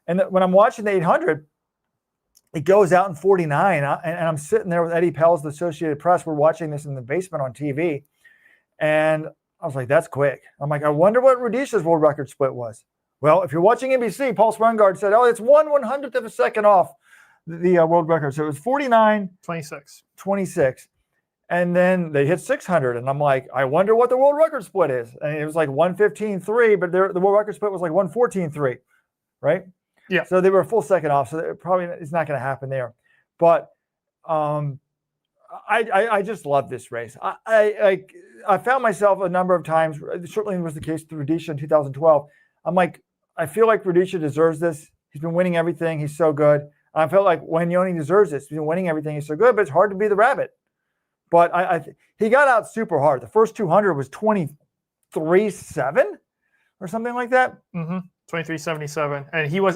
And when I'm watching the 800, it goes out in 49, and I'm sitting there with Eddie Pels, the Associated Press. We're watching this in the basement on TV, and I was like, that's quick. I'm like, I wonder what Rudisha's world record split was. Well, if you're watching NBC, Paul Spongard said, it's 1/100th of a second off the world record. So it was 49-26. And then they hit 600, and I'm like, I wonder what the world record split is. And it was like 1:15.3, but the world record split was like 1:14.3, right? Yeah. So they were a full second off, so it probably it's not going to happen there. But I just love this race. I found myself a number of times, certainly was the case with Rudisha in 2012. I'm like, I feel like Rudisha deserves this. He's been winning everything. He's so good. I felt like Wanyonyi deserves this. He's been winning everything. He's so good, but it's hard to be the rabbit. But he got out super hard. The first 200 was 23.7 or something like that. 23.77. And he was,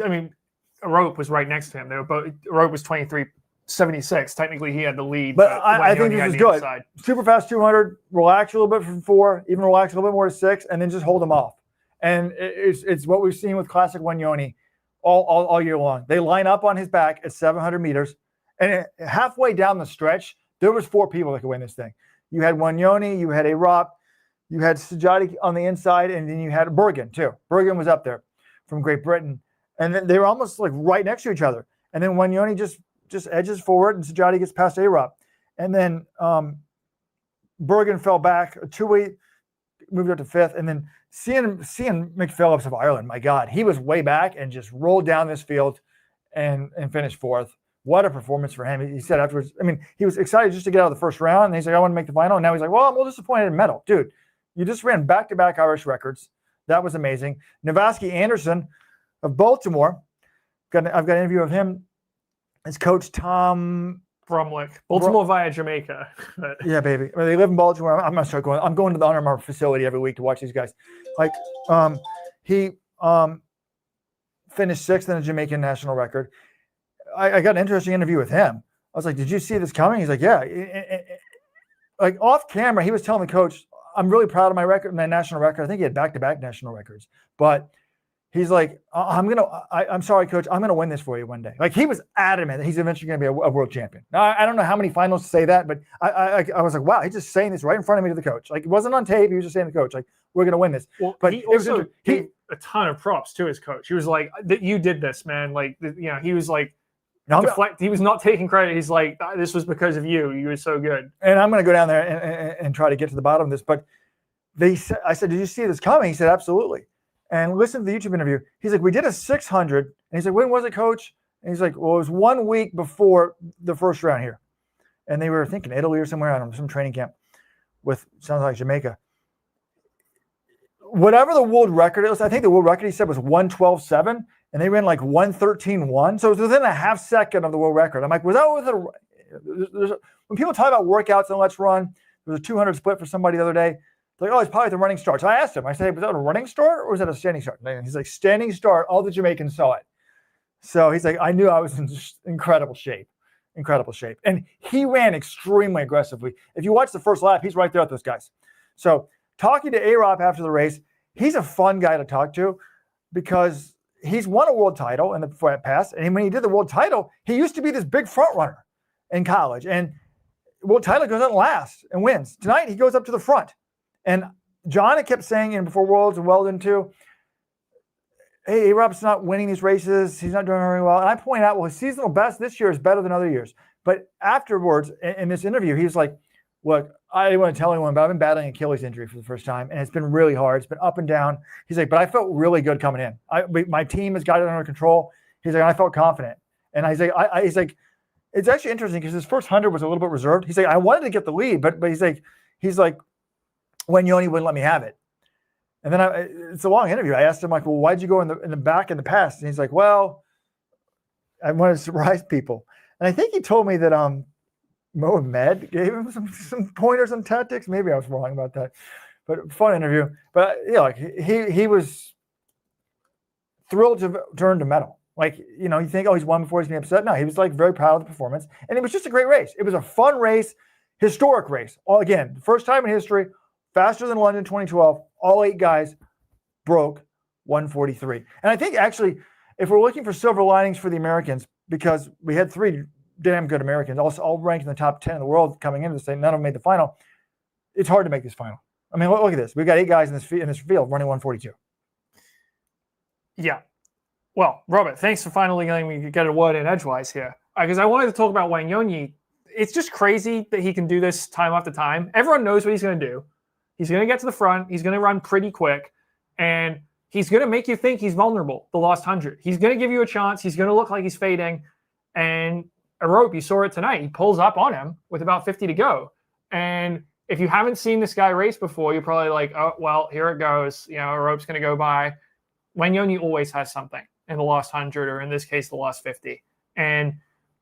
Arop was right next to him. Arop was 23.76. Technically, he had the lead. But I think this is good. Inside. Super fast 200, relax a little bit from 4, even relax a little bit more to 6, and then just hold them off. And it's what we've seen with Classic Wanyonyi all year long. They line up on his back at 700 meters, and halfway down the stretch, there was 4 people that could win this thing. You had Wanyonyi, you had Arop, you had Sedjati on the inside, and then you had Bergen too. Bergen was up there from Great Britain, and then they were almost like right next to each other. And then Wanyonyi just edges forward, and Sedjati gets past Arop, and then Bergen fell back a 2-way, moved up to 5th, and then Cian McPhillips of Ireland. My God, he was way back and just rolled down this field and finished 4th. What a performance for him. He said afterwards, he was excited just to get out of the first round. And he's like, I want to make the final. And now he's like, well, I'm a little disappointed in medal. Dude, you just ran back-to-back Irish records. That was amazing. Navaski Anderson of Baltimore. I've got an interview of him. His coach, Tom Brumlick. Baltimore via Jamaica. Yeah, baby. They live in Baltimore. I'm going to start going. I'm going to the Under Armour facility every week to watch these guys. Like, he finished 6th in a Jamaican national record. I got an interesting interview with him. I was like, did you see this coming? He's like, yeah. Like off camera, he was telling the coach, I'm really proud of my record, my national record. I think he had back-to-back national records. But he's like, I'm sorry, coach, I'm going to win this for you one day. Like he was adamant that he's eventually going to be a world champion. Now, I don't know how many finals say that, but I was like, wow, he's just saying this right in front of me to the coach. Like it wasn't on tape. He was just saying to the coach, like, we're going to win this. Well, but he also gave a ton of props to his coach. He was like, you did this, man. Like, he was like, he was not taking credit. He's like, this was because of you. You were so good. And I'm going to go down there and try to get to the bottom of this. But I said, did you see this coming? He said, absolutely. And listen to the YouTube interview. He's like, we did a 600. And he's like, when was it, coach? And he's like, well, it was 1 week before the first round here. And they were thinking Italy or somewhere, I don't know, some training camp sounds like Jamaica. Whatever the world record is, I think the world record he said was 1:12.7. And they ran like 1:13.1. So it was within a half second of the world record. I'm like, was that when people talk about workouts and let's run, there was a 200 split for somebody the other day. They're like, oh, it's probably the running start. So I asked him, I said, hey, was that a running start or was that a standing start? And he's like, standing start. All the Jamaicans saw it. So he's like, I knew I was in incredible shape. And he ran extremely aggressively. If you watch the first lap, he's right there with those guys. So talking to Arop after the race, he's a fun guy to talk to because he's won a world title in the past. And when he did the world title, he used to be this big front runner in college. And world title goes out last and wins. Tonight, he goes up to the front. And John had kept saying before Worlds and Weldon too, hey, Arop's not winning these races. He's not doing very well. And I point out, well, his seasonal best this year is better than other years. But afterwards, in this interview, he was like, look, I didn't want to tell anyone, but I've been battling Achilles injury for the first time, and it's been really hard. It's been up and down. He's like, but I felt really good coming in. My team has got it under control. He's like, I felt confident. And he's like, it's actually interesting because his first 100 was a little bit reserved. He's like, I wanted to get the lead, but he's like, Wanyonyi wouldn't let me have it. And then it's a long interview. I asked him, like, well, why'd you go in the back in the past? And he's like, well, I wanted to surprise people. And I think he told me that Mohamed gave him some pointers on tactics. Maybe I was wrong about that, but fun interview. But like he was thrilled to turn to medal. Like, you think, oh, he's won before, he's gonna be upset. No, he was like very proud of the performance, and it was just a great race. It was a fun race, historic race. Again, first time in history, faster than London 2012. All 8 guys broke 1:43, and I think actually if we're looking for silver linings for the Americans, because we had 3 damn good Americans, all ranked in the top 10 in the world coming into this thing, none of them made the final. It's hard to make this final. I mean, look at this. We've got 8 guys in this field running 142. Yeah. Well, Robert, thanks for finally letting me get a word in edgewise here. Because I wanted to talk about Wanyonyi. It's just crazy that he can do this time after time. Everyone knows what he's going to do. He's going to get to the front. He's going to run pretty quick. And he's going to make you think he's vulnerable the last 100. He's going to give you a chance. He's going to look like he's fading. And Arop, you saw it tonight. He pulls up on him with about 50 to go. And if you haven't seen this guy race before, you're probably like, oh, well, here it goes. Arop's going to go by. Wanyonyi always has something in the last 100, or in this case, the last 50. And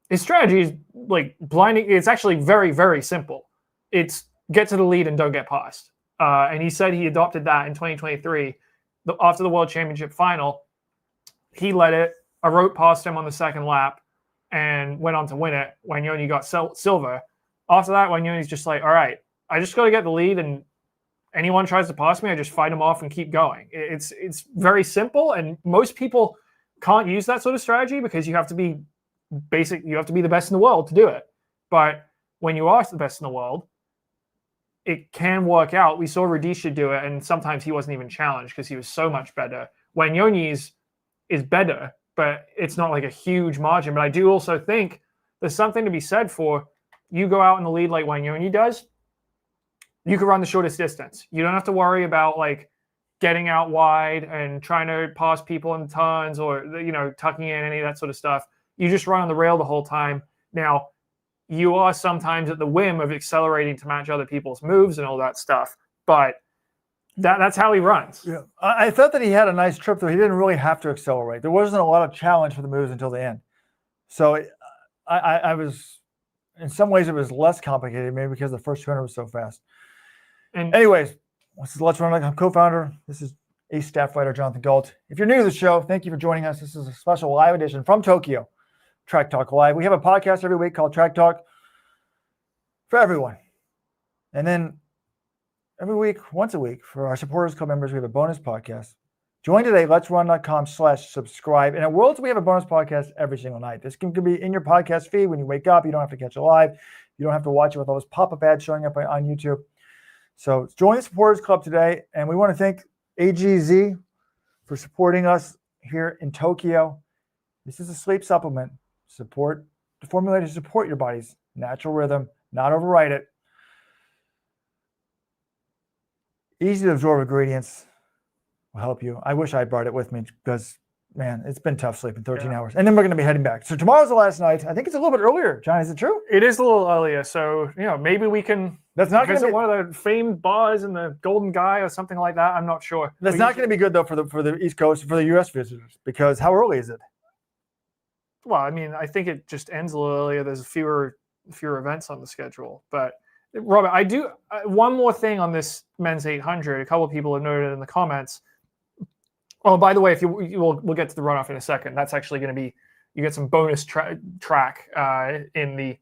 his strategy is like blinding. It's actually very, very simple. It's get to the lead and don't get past. And he said he adopted that in 2023. After the World Championship final, he led it. Arop passed him on the second lap and went on to win it. Wanyonyi got silver. After that, Wanyonyi's just like, all right, I just got to get the lead, and anyone tries to pass me, I just fight them off and keep going. It's very simple, and most people can't use that sort of strategy because you have to be basic. You have to be the best in the world to do it. But when you are the best in the world, it can work out. We saw Rudisha do it, and sometimes he wasn't even challenged because he was so much better. Wanyonyi's is better, but it's not like a huge margin. But I do also think there's something to be said for you go out in the lead like Wanyonyi does. You can run the shortest distance. You don't have to worry about like getting out wide and trying to pass people in turns or, tucking in any of that sort of stuff. You just run on the rail the whole time. Now, you are sometimes at the whim of accelerating to match other people's moves and all that stuff, but that's how he runs. Yeah. I thought that he had a nice trip, though. He didn't really have to accelerate. There wasn't a lot of challenge for the moves until the end. So I was, in some ways, it was less complicated, maybe because the first 200 was so fast. And anyways, this is Let's Run. I'm co-founder. This is Ace staff writer Jonathan Galt. If you're new to the show, thank you for joining us. This is a special live edition from Tokyo, Track Talk Live. We have a podcast every week called Track Talk for everyone. And then every week, once a week, for our Supporters Club members, we have a bonus podcast. Join today, letsrun.com/subscribe. And at Worlds, we have a bonus podcast every single night. This can be in your podcast feed when you wake up. You don't have to catch it live. You don't have to watch it with all those pop-up ads showing up on YouTube. So join the Supporters Club today. And we want to thank AGZ for supporting us here in Tokyo. This is a sleep supplement. Formulated to support your body's natural rhythm, not override it. Easy to absorb ingredients will help you. I wish I brought it with me because, man, it's been tough sleeping 13 hours. And then we're going to be heading back. So tomorrow's the last night. I think it's a little bit earlier. John, is it true? It is a little earlier. So, maybe we can visit one of the famed bars in the Golden Guy or something like that. I'm not sure. That's not going to be good, though, for the East Coast, for the U.S. visitors, because how early is it? Well, I mean, I think it just ends a little earlier. There's fewer events on the schedule. But, Robert, I do one more thing on this men's 800. A couple of people have noted in the comments. Oh, by the way, we'll get to the runoff in a second. That's actually going to be, you get some bonus track in the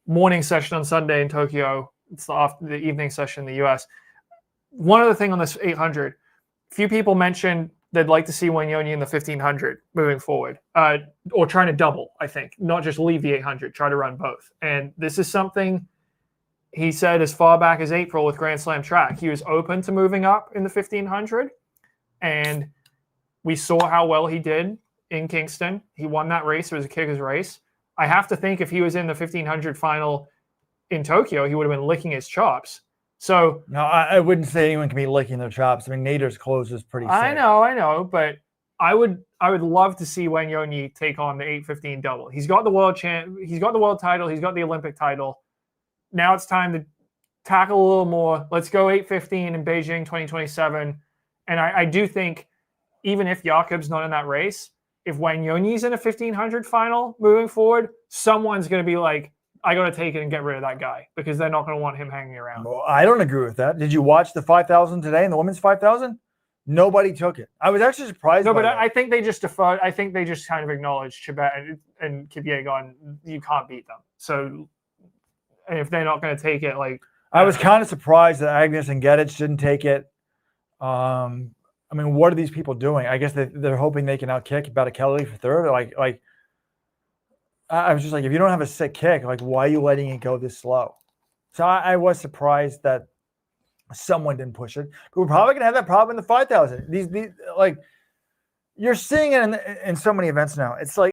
morning session on Sunday in Tokyo. It's the evening session in the U.S. One other thing on this 800, few people mentioned they'd like to see Wanyonyi in the 1500 moving forward, or trying to double, I think, not just leave the 800, try to run both. And this is something he said as far back as April with Grand Slam track. He was open to moving up in the 1500, and we saw how well he did in Kingston. He won that race. It was a kicker's race. I have to think if he was in the 1500 final in Tokyo, he would have been licking his chops. So no, I wouldn't say anyone can be licking their chops. I mean, Nader's close is pretty sick. I know, but I would love to see Wanyonyi take on the 815 double. He's got the world he's got the world title, he's got the Olympic title. Now it's time to tackle a little more. Let's go 815 in Beijing 2027. And I do think even if Jakob's not in that race, if Wanyonyi's in a 1500 final moving forward, someone's going to be like, I got to take it and get rid of that guy because they're not going to want him hanging around. Well, I don't agree with that. Did you watch the 5,000 today and the women's 5,000? Nobody took it. I was actually surprised. No, but that. I think they just deferred. I think they just kind of acknowledged Chibet and Kipyega, and you can't beat them. So if they're not going to take it, like I was kind of surprised that Agnes and Gedich didn't take it. I mean, what are these people doing? I guess they're hoping they can outkick Kelly for third. Like I was just like, if you don't have a sick kick, like why are you letting it go this slow? So I was surprised that someone didn't push it. But we're probably gonna have that problem in the 5,000. These like you're seeing it in so many events now. It's like